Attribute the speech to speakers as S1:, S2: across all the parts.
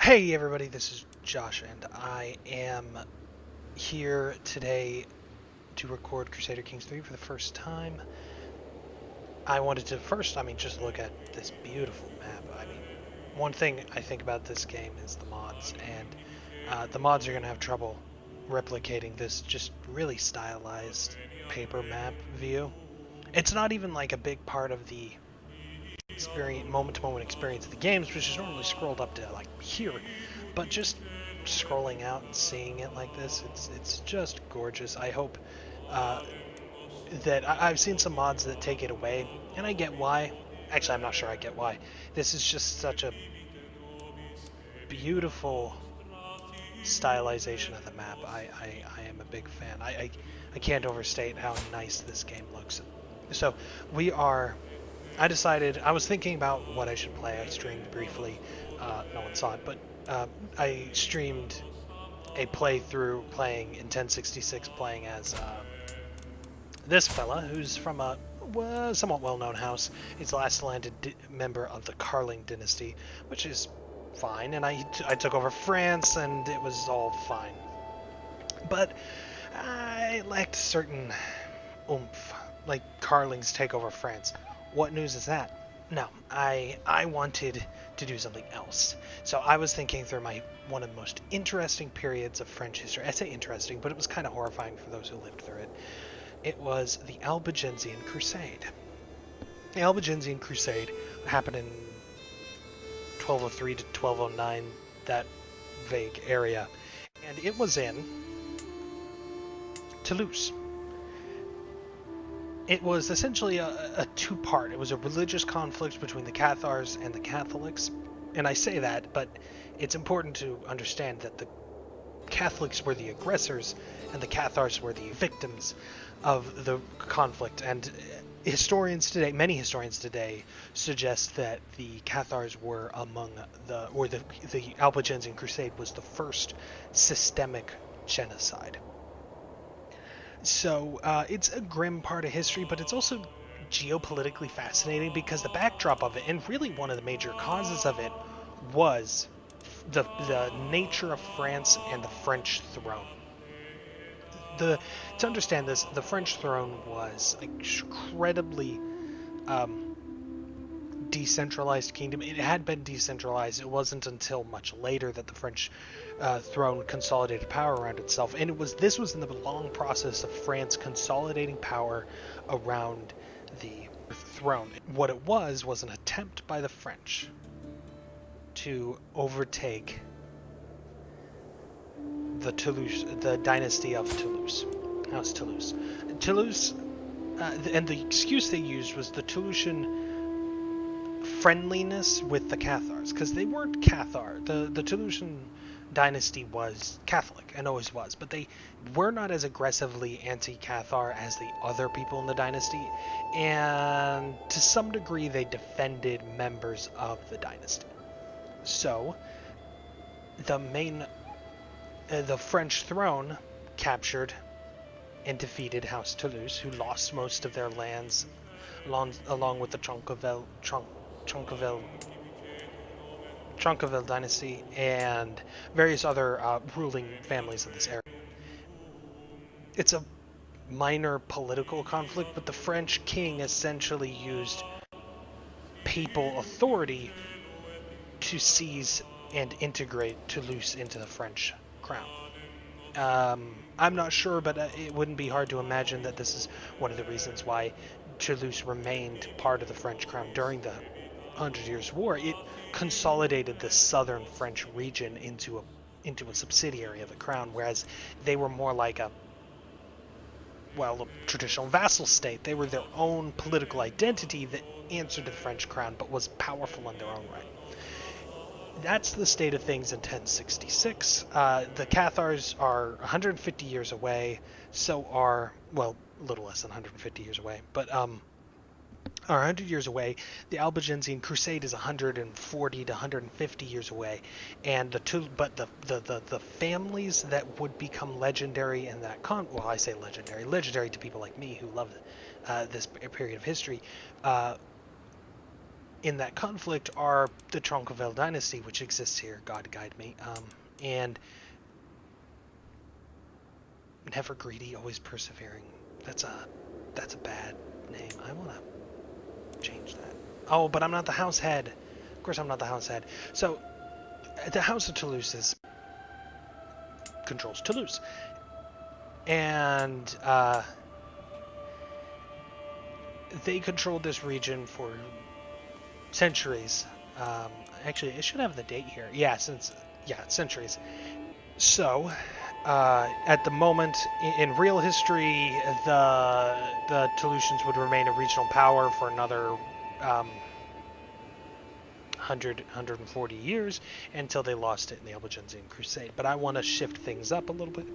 S1: Hey everybody, this is Josh, and I am here today to record Crusader Kings 3 for the first time. I wanted to first, just look at this beautiful map. One thing I think about this game is the mods, and the mods are going to have trouble replicating this just really stylized paper map view. It's not even like a big part of the experience, moment-to-moment experience of the games, which is normally scrolled up to like here, but just scrolling out and seeing it like this, it's just gorgeous. I hope uh, that I've seen some mods that take it away, and I get why. Actually, I'm not sure I get why. This is just such a beautiful stylization of the map. I am a big fan. I can't overstate how nice this game looks. So we are I was thinking about what I should play. I streamed briefly. No one saw it, but I streamed a playthrough playing in 1066, playing as this fella, who's from a somewhat well-known house. He's the last landed member of the Carling dynasty, which is fine. And I took over France, and it was all fine. But I lacked certain oomph, like Carling's take over France. What news is that? No, I wanted to do something else. So I was thinking through one of the most interesting periods of French history. I say interesting, but it was kind of horrifying for those who lived through it. It was the Albigensian Crusade. The Albigensian Crusade happened in 1203 to 1209, that vague area, and it was in Toulouse. It was essentially a two-part. It was a religious conflict between the Cathars and the Catholics. And I say that, but it's important to understand that the Catholics were the aggressors and the Cathars were the victims of the conflict. And many historians today, suggest that the Cathars were the Albigensian Crusade was the first systemic genocide. So it's a grim part of history, but it's also geopolitically fascinating because the backdrop of it, and really one of the major causes of it, was the nature of France and the French throne. To understand this, the French throne was incredibly decentralized kingdom. It had been decentralized. It wasn't until much later that the French throne consolidated power around itself, and this was in the long process of France consolidating power around the throne. What it was an attempt by the French to overtake the dynasty of Toulouse, House Toulouse. And the excuse they used was the Toulousian friendliness with the Cathars, because they weren't Cathar. The Toulousian dynasty was Catholic and always was, but they were not as aggressively anti-Cathar as the other people in the dynasty, and to some degree they defended members of the dynasty. So the French throne captured and defeated House Toulouse, who lost most of their lands along with the Troncoville dynasty and various other ruling families of this area. It's a minor political conflict, but the French king essentially used papal authority to seize and integrate Toulouse into the French crown. I'm not sure, but it wouldn't be hard to imagine that this is one of the reasons why Toulouse remained part of the French crown during the Hundred Years' War. It consolidated the southern French region into a subsidiary of the crown, whereas they were more like a traditional vassal state. They were their own political identity that answered to the French crown, but was powerful in their own right. That's the state of things in 1066. The Cathars are 150 years away, so are, a little less than 150 years away, but are 100 years away. The Albigensian Crusade is 140 to 150 years away, and the families that would become legendary in that I say legendary to people like me who love this period of history, in that conflict are the Tronqueville dynasty, which exists here. God guide me. And never greedy, always persevering. That's a bad name. I want to change that. Oh, but I'm not the house head. Of course, I'm not the house head. So the House of Toulouse controls Toulouse, and they controlled this region for centuries. Actually, I should have the date here. Yeah, centuries. So, at the moment in real history, the Toulousians would remain a regional power for another 140 years until they lost it in the Albigensian Crusade. But I want to shift things up a little bit.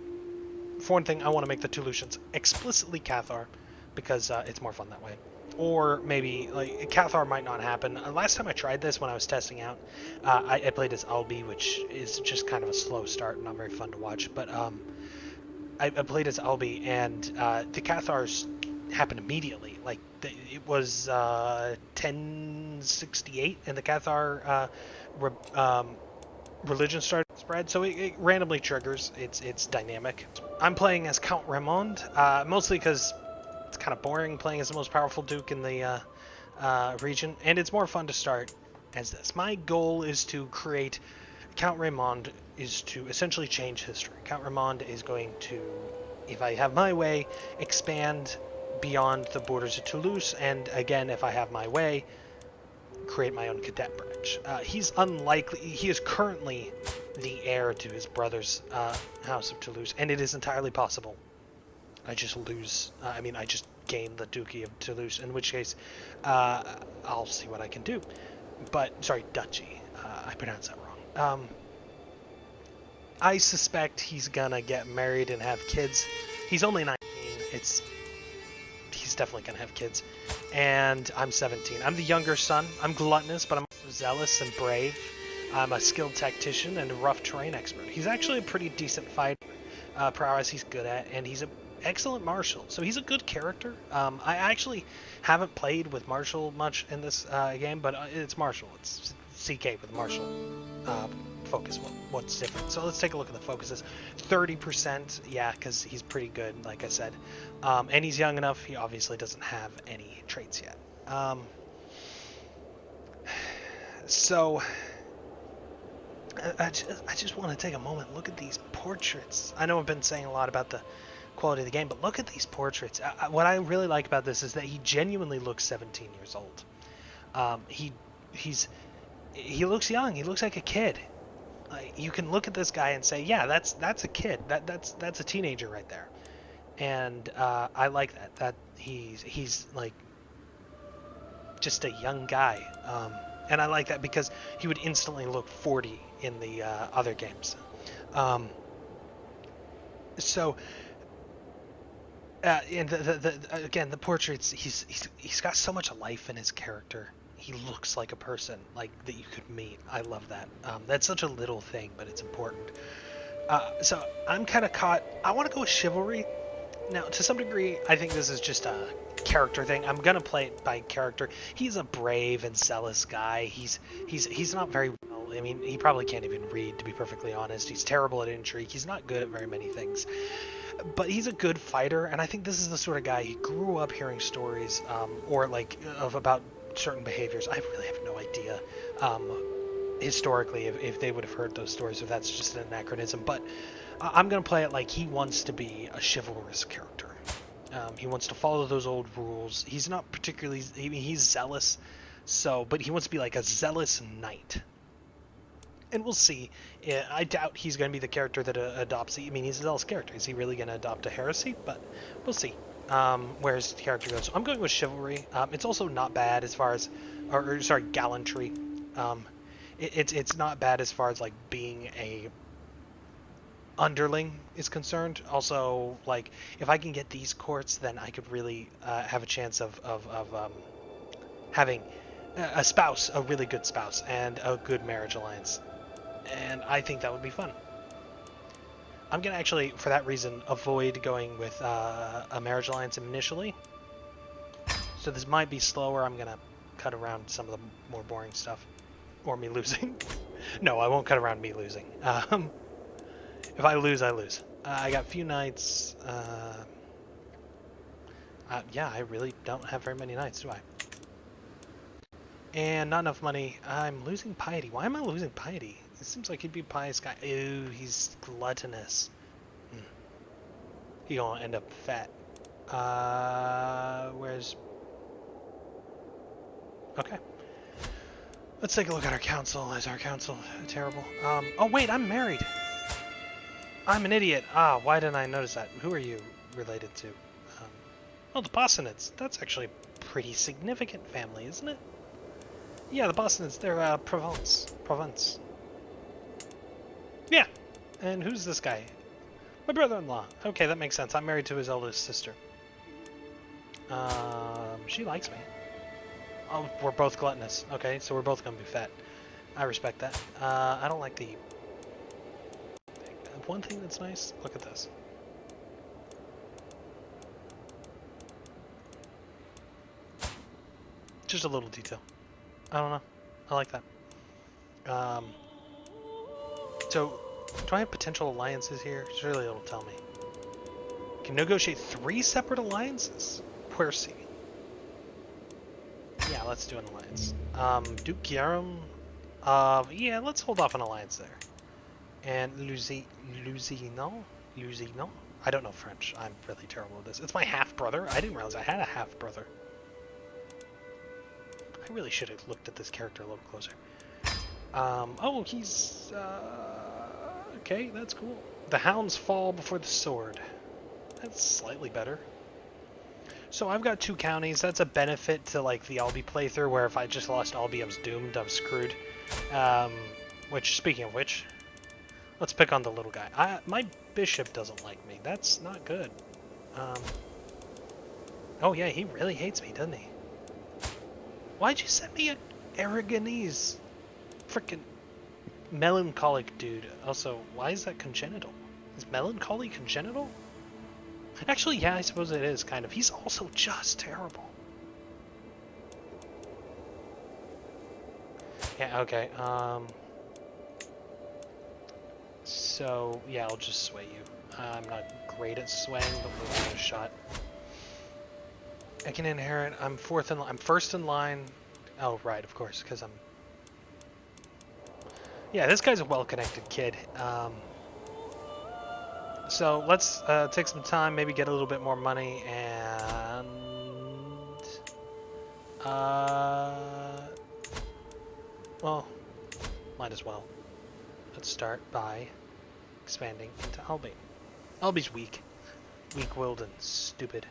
S1: For one thing, I want to make the Toulousians explicitly Cathar because it's more fun that way. Or maybe like Cathar might not happen. Last time I tried this when I was testing out, I played as Albi, which is just kind of a slow start and not very fun to watch. But I played as Albi, and the Cathars happened immediately. Like it was 1068, and the Cathar religion started to spread, so it randomly triggers. It's dynamic. I'm playing as Count Raymond, mostly because it's kind of boring playing as the most powerful duke in the region, and it's more fun to start as this. My goal is to create Count Raymond is to essentially change history. Count Raymond is going to, if I have my way, expand beyond the borders of Toulouse, and again, if I have my way, create my own cadet branch. He's unlikely. He is currently the heir to his brother's House of Toulouse, and it is entirely possible I just lose. I just gain the Duchy of Toulouse, in which case I'll see what I can do. But, sorry, Duchy. I pronounced that wrong. I suspect he's gonna get married and have kids. He's only 19. He's definitely gonna have kids. And I'm 17. I'm the younger son. I'm gluttonous, but I'm also zealous and brave. I'm a skilled tactician and a rough terrain expert. He's actually a pretty decent fighter. Prowess he's good at, and he's an excellent marshal. So he's a good character. I actually haven't played with marshal much in this game, but it's marshal. It's CK with marshal focus. What's different? So let's take a look at the focuses. 30%, yeah, because he's pretty good, like I said. And he's young enough. He obviously doesn't have any traits yet. So I just want to take a moment, look at these portraits. I know I've been saying a lot about the quality of the game, but look at these portraits. What I really like about this is that he genuinely looks 17 years old. He looks young. He looks like a kid. You can look at this guy and say, yeah, that's a kid. That's a teenager right there. And I like that. That he's like just a young guy. And I like that because he would instantly look 40 in the other games. And again, the portraits, he's got so much life in his character. He looks like a person like that you could meet. I love that. That's such a little thing, but it's important. So I'm kind of caught. I want to go with chivalry. Now, to some degree, I think this is just a character thing. I'm gonna play it by character. He's a brave and zealous guy. He's not very well. I mean, he probably can't even read, to be perfectly honest. He's terrible at intrigue. He's not good at very many things. But he's a good fighter, and I think this is the sort of guy, he grew up hearing stories, or like about certain behaviors. I really have no idea historically if they would have heard those stories, if that's just an anachronism. But I'm going to play it like he wants to be a chivalrous character. He wants to follow those old rules. He's not particularly, I mean, he's zealous, but he wants to be like a zealous knight. And we'll see. I doubt he's going to be the character that adopts. I mean, he's a zealous character. Is he really going to adopt a heresy? But we'll see where his character goes. So I'm going with chivalry. It's also not bad as far as, gallantry. It's not bad as far as like being a underling is concerned. Also, like if I can get these courts, then I could really have a chance of having a spouse, a really good spouse, and a good marriage alliance. And I think that would be fun. I'm going to actually, for that reason, avoid going with a marriage alliance initially. So this might be slower. I'm going to cut around some of the more boring stuff. Or me losing. No, I won't cut around me losing. If I lose, I lose. I got few knights. Yeah, I really don't have very many knights, do I? And not enough money. I'm losing piety. Why am I losing piety? It seems like he'd be a pious guy. Ew, he's gluttonous. He gonna end up fat. Where's... Okay. Let's take a look at our council. Is our council terrible? Oh wait, I'm married! I'm an idiot. Why didn't I notice that? Who are you related to? Oh, the Bostonids. That's actually a pretty significant family, isn't it? Yeah, the Bostonids. They're, Provence. Yeah. And who's this guy? My brother-in-law. Okay, that makes sense. I'm married to his eldest sister. She likes me. Oh, we're both gluttonous. Okay, so we're both gonna be fat. I respect that. I don't like the... One thing that's nice, look at this. Just a little detail. I don't know. I like that. So, do I have potential alliances here? Surely it'll tell me. Can negotiate 3 separate alliances? Quercy. Yeah, let's do an alliance. Duke Guillaume. Yeah, let's hold off an alliance there. And Lusignan? I don't know French. I'm really terrible at this. It's my half-brother. I didn't realize I had a half-brother. I really should have looked at this character a little closer. Oh, he's... okay, that's cool. The hounds fall before the sword. That's slightly better. So I've got 2 counties. That's a benefit to, like, the Albi playthrough, where if I just lost Albi, I was doomed. I was screwed. Which, speaking of which... Let's pick on the little guy. My bishop doesn't like me. That's not good. Oh yeah, he really hates me, doesn't he? Why'd you send me an Aragonese? Frickin' melancholic dude. Also, why is that congenital? Is melancholy congenital? Actually, yeah, I suppose it is, kind of. He's also just terrible. Yeah, okay, So, yeah, I'll just sway you. I'm not great at swaying, but we'll give it a shot. I can inherit. I'm first in line. Oh, right, of course, because I'm... Yeah, this guy's a well-connected kid. So let's take some time, maybe get a little bit more money, and... well, might as well. Let's start by expanding into Albi. Albi's weak. Weak-willed and stupid.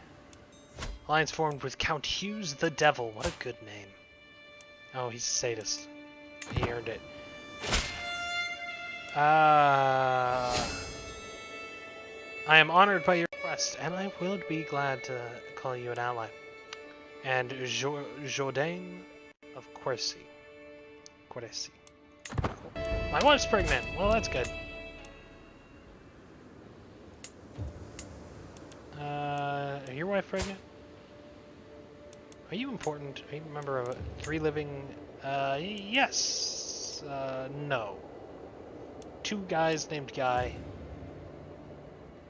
S1: Alliance formed with Count Hughes the Devil. What a good name. Oh, he's a sadist. He earned it. I am honored by your request, and I will be glad to call you an ally. And Jourdain of Quercy. My wife's pregnant. Well, that's good. Is your wife pregnant? Are you important? Are you a member of 3 living? Yes. No. 2 guys named Guy.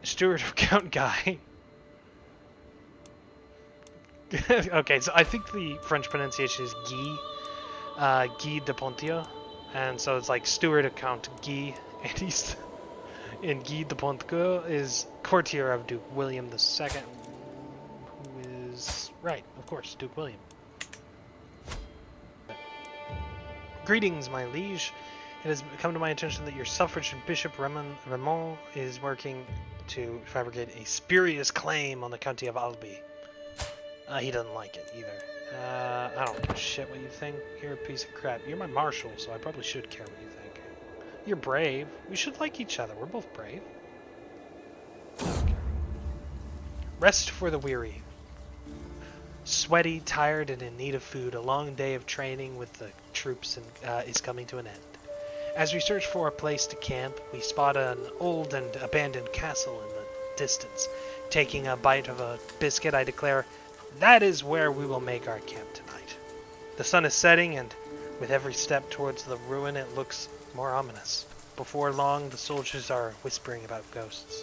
S1: Steward of Count Guy. Okay, so I think the French pronunciation is Guy. Guy de Ponthieu. And so it's like Steward of Count Guy. And he's... And Guy de Ponthieu is courtier of Duke William II. Who is... Right, of course, Duke William. Greetings, my liege. It has come to my attention that your suffrage Bishop Raymond is working to fabricate a spurious claim on the county of Albi. He doesn't like it either. I don't give a shit what you think. You're a piece of crap. You're my marshal, so I probably should care what you think. You're brave. We should like each other. We're both brave. Okay. Rest for the weary. Sweaty, tired, and in need of food, a long day of training with the troops is coming to an end. As we search for a place to camp, we spot an old and abandoned castle in the distance. Taking a bite of a biscuit, I declare, that is where we will make our camp tonight. The sun is setting, and with every step towards the ruin, it looks more ominous. Before long, the soldiers are whispering about ghosts.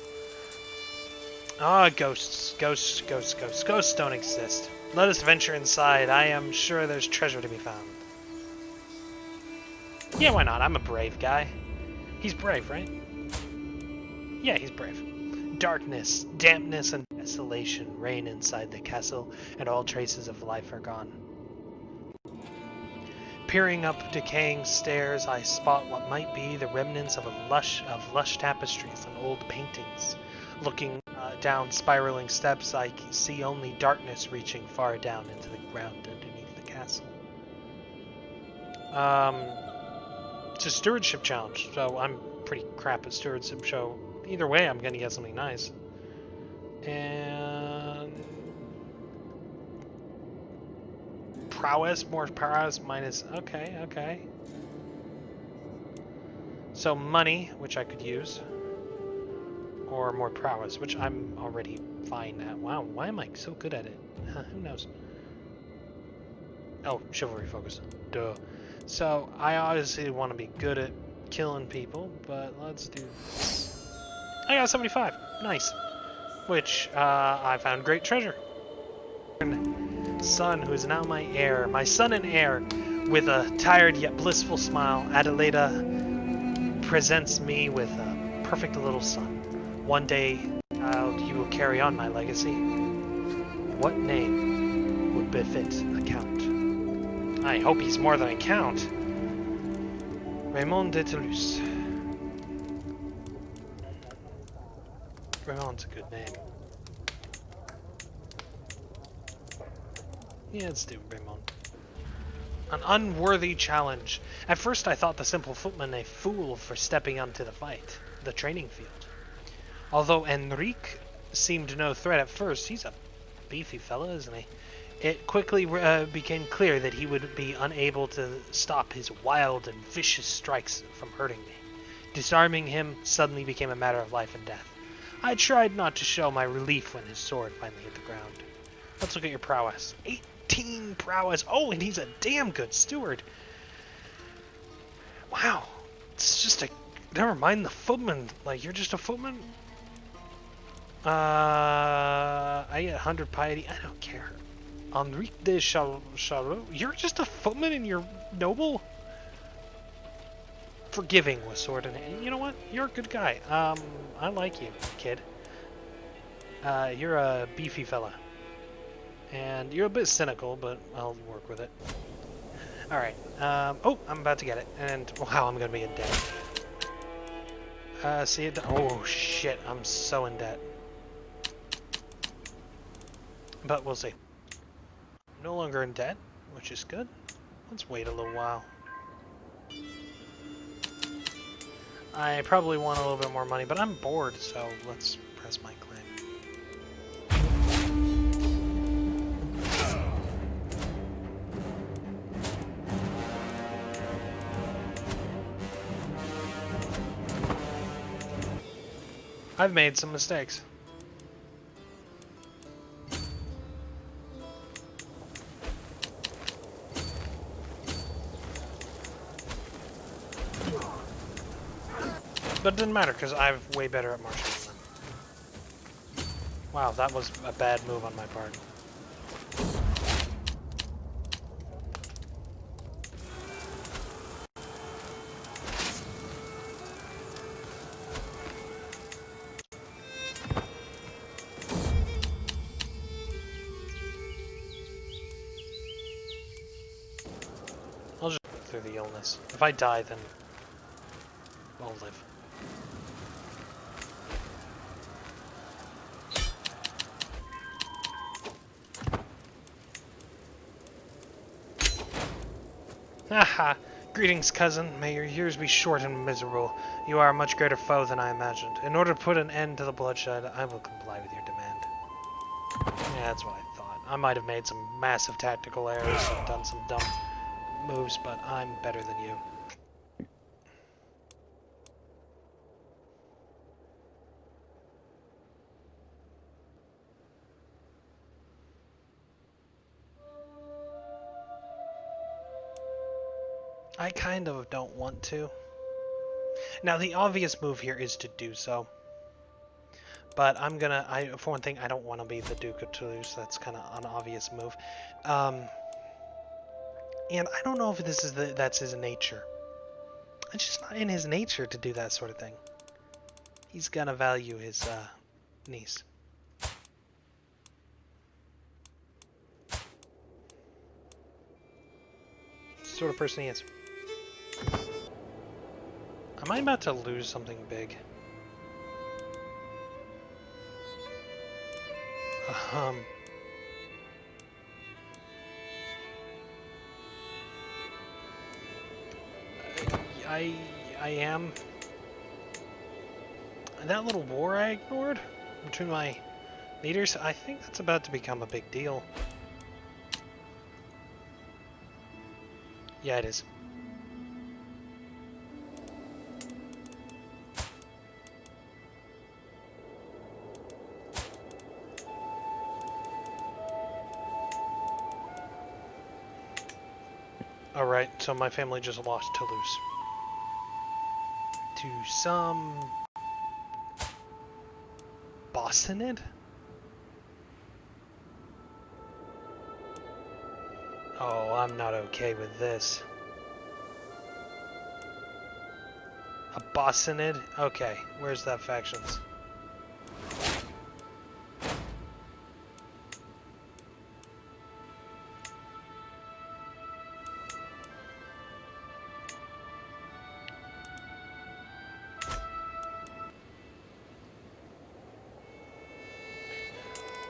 S1: Ah, ghosts. Ghosts, ghosts, ghosts. Ghosts don't exist. Let us venture inside. I am sure there's treasure to be found. Yeah, why not? I'm a brave guy. He's brave, right? Yeah, he's brave. Darkness, dampness, and desolation reign inside the castle, and all traces of life are gone. Peering up decaying stairs, I spot what might be the remnants of lush tapestries and old paintings. Looking down spiraling steps, I see only darkness reaching far down into the ground underneath the castle. It's a stewardship challenge, so I'm pretty crap at stewardship, so either way I'm gonna get something nice. And prowess, more prowess, minus, okay. So money, which I could use, or more prowess, which I'm already fine at. Wow, why am I so good at it? Who knows? Oh, chivalry focus. Duh. So, I obviously want to be good at killing people, but let's do this. I got 75. Nice. Which, I found great treasure. Son, who is now my heir, my son and heir, with a tired yet blissful smile, Adelaida presents me with a perfect little son. One day, you will carry on my legacy. What name would befit a count? I hope he's more than a count. Raymond de Toulouse. Raymond's a good name. Yeah, let's do Raymond. An unworthy challenge. At first I thought the simple footman a fool for stepping onto the fight, the training field. Although Enrique seemed no threat at first, he's a beefy fella, isn't he? It quickly became clear that he would be unable to stop his wild and vicious strikes from hurting me. Disarming him suddenly became a matter of life and death. I tried not to show my relief when his sword finally hit the ground. Let's look at your prowess. 18 prowess. Oh, and he's a damn good steward. Wow. It's just a... Never mind the footman. Like, you're just a footman? I get 100 piety. I don't care. Enrique de Charlot. You're just a footman and you're noble? Forgiving with sword in hand. You know what? You're a good guy. I like you, kid. You're a beefy fella. And you're a bit cynical, but I'll work with it. Alright. Oh, I'm about to get it. And, wow, I'm gonna be in debt. See it? Oh, shit. I'm so in debt. But we'll see. No longer in debt, which is good. Let's wait a little while. I probably want a little bit more money, but I'm bored, so let's press my claim. I've made some mistakes. But it didn't matter, because I'm way better at martial than them. Wow, that was a bad move on my part. I'll just go through the illness. If I die, then I'll live. Haha! Greetings, cousin. May your years be short and miserable. You are a much greater foe than I imagined. In order to put an end to the bloodshed, I will comply with your demand. Yeah, that's what I thought. I might have made some massive tactical errors and done some dumb moves, but I'm better than you. I kind of don't want to. Now, the obvious move here is to do so. But I'm gonna, for one thing, I don't want to be the Duke of Toulouse. That's kind of an obvious move. And I don't know if that's his nature. It's just not in his nature to do that sort of thing. He's gonna value his niece. Sort of person he is. Am I about to lose something big? I am. That little war I ignored between my leaders, I think that's about to become a big deal. Yeah, it is. Alright, so my family just lost Toulouse. To some... Bostonid? Oh, I'm not okay with this. A Bostonid? Okay, where's that factions?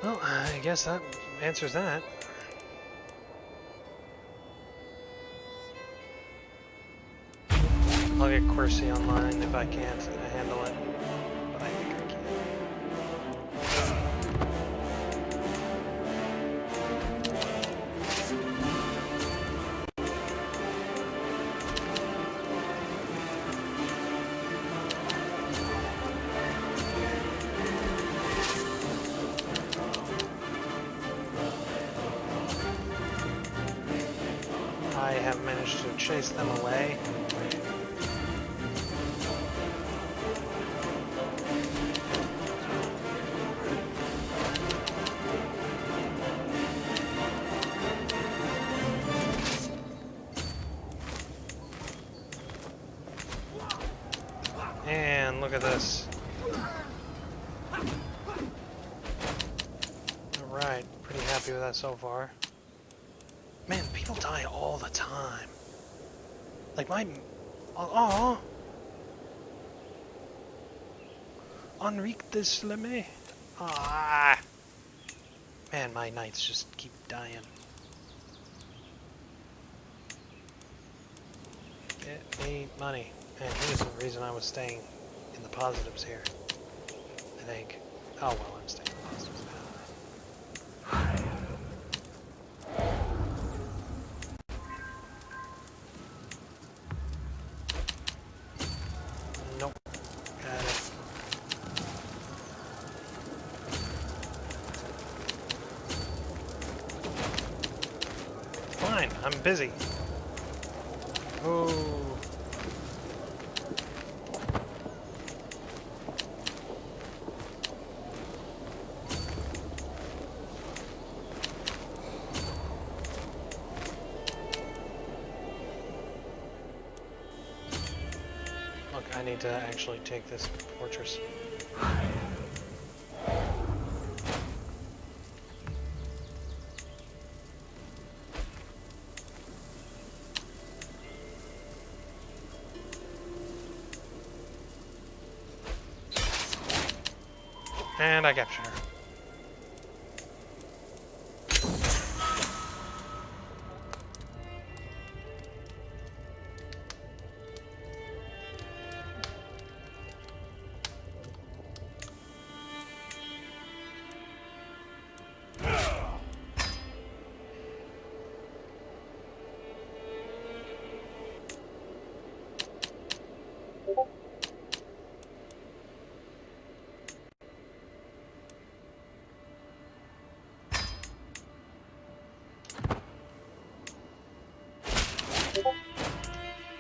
S1: Well, I guess that answers that. I'll get Quercy online if I can't handle it, but I think I can. I have managed to chase them away. And look at this. Alright, pretty happy with that so far. Man, people die all the time. Like my... Aww! Enrique de Sleme. Ah! Man, my knights just keep dying. Get me money. Man, here's the reason I was staying in the positives here. I think. Oh well, I'm staying in the positives now. Nope. Got it. Fine, I'm busy. Oh. Look, I need to actually take this fortress. And I captured her.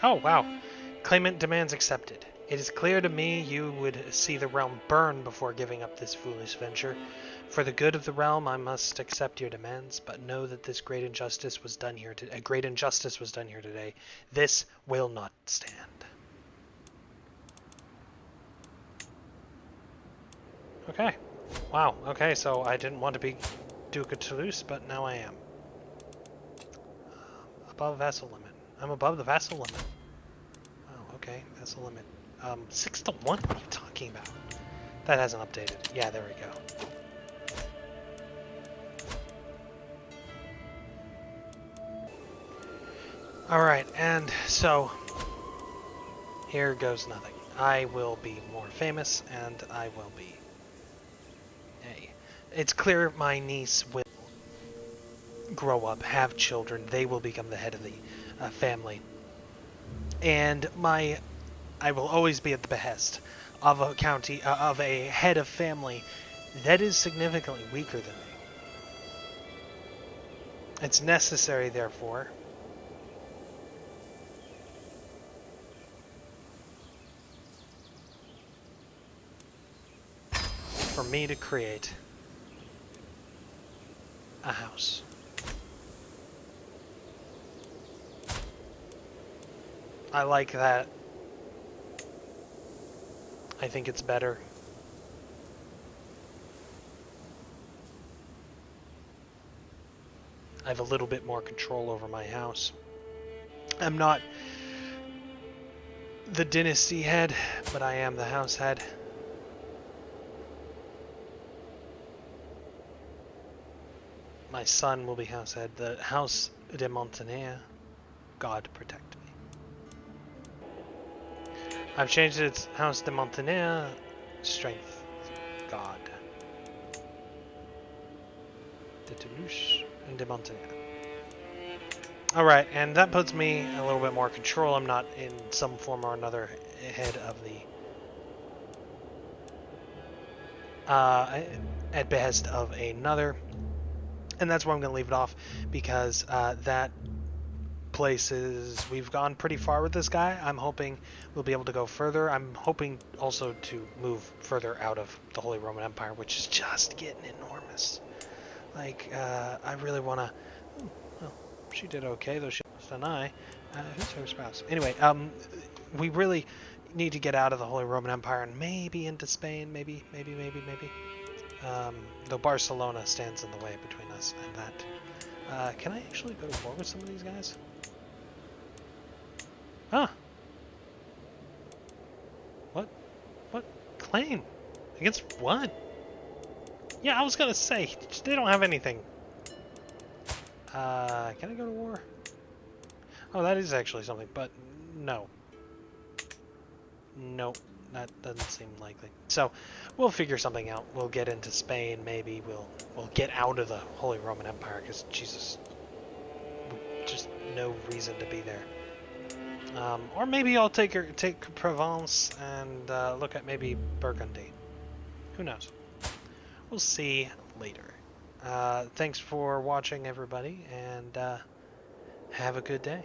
S1: Oh, wow. Claimant demands accepted. It is clear to me you would see the realm burn before giving up this foolish venture. For the good of the realm, I must accept your demands, but know that this great injustice was done here. A great injustice was done here today. This will not stand. Okay. Wow. Okay, so I didn't want to be Duke of Toulouse, but now I am. Above vassal limit. I'm above the vassal limit. Oh, okay. Vassal limit. 6 to 1? What are you talking about? That hasn't updated. Yeah, there we go. Alright, and so here goes nothing. I will be more famous, and I will be... Hey. It's clear my niece will grow up, have children, they will become the head of the family. And I will always be at the behest of a county, of a head of family that is significantly weaker than me. It's necessary, therefore, for me to create a house. I like that. I think it's better. I have a little bit more control over my house. I'm not the dynasty head, but I am the house head. My son will be house head. The House de Montaner, God protect me. I've changed it. It's House de Montaner, strength, God. De Toulouse and de Montaner. Alright, and that puts me a little bit more control. I'm not in some form or another head of the... at behest of another. And that's where I'm going to leave it off, because that places we've gone pretty far with this guy. I'm hoping we'll be able to go further. I'm hoping also to move further out of the Holy Roman Empire, which is just getting enormous. Like, I really want to... Well, she did okay, though she lost an eye. Who's her spouse? Anyway, we really need to get out of the Holy Roman Empire and maybe into Spain, maybe. Though Barcelona stands in the way between us and that. Can I actually go to war with some of these guys? Huh. What? What? Claim? Against what? Yeah, I was gonna say, they don't have anything. Can I go to war? Oh, that is actually something, but no. Nope, that doesn't seem likely. So, we'll figure something out. We'll get into Spain, maybe. We'll get out of the Holy Roman Empire, because, Jesus, just no reason to be there. Or maybe I'll take Provence and look at maybe Burgundy. Who knows? We'll see later. Thanks for watching, everybody, and have a good day.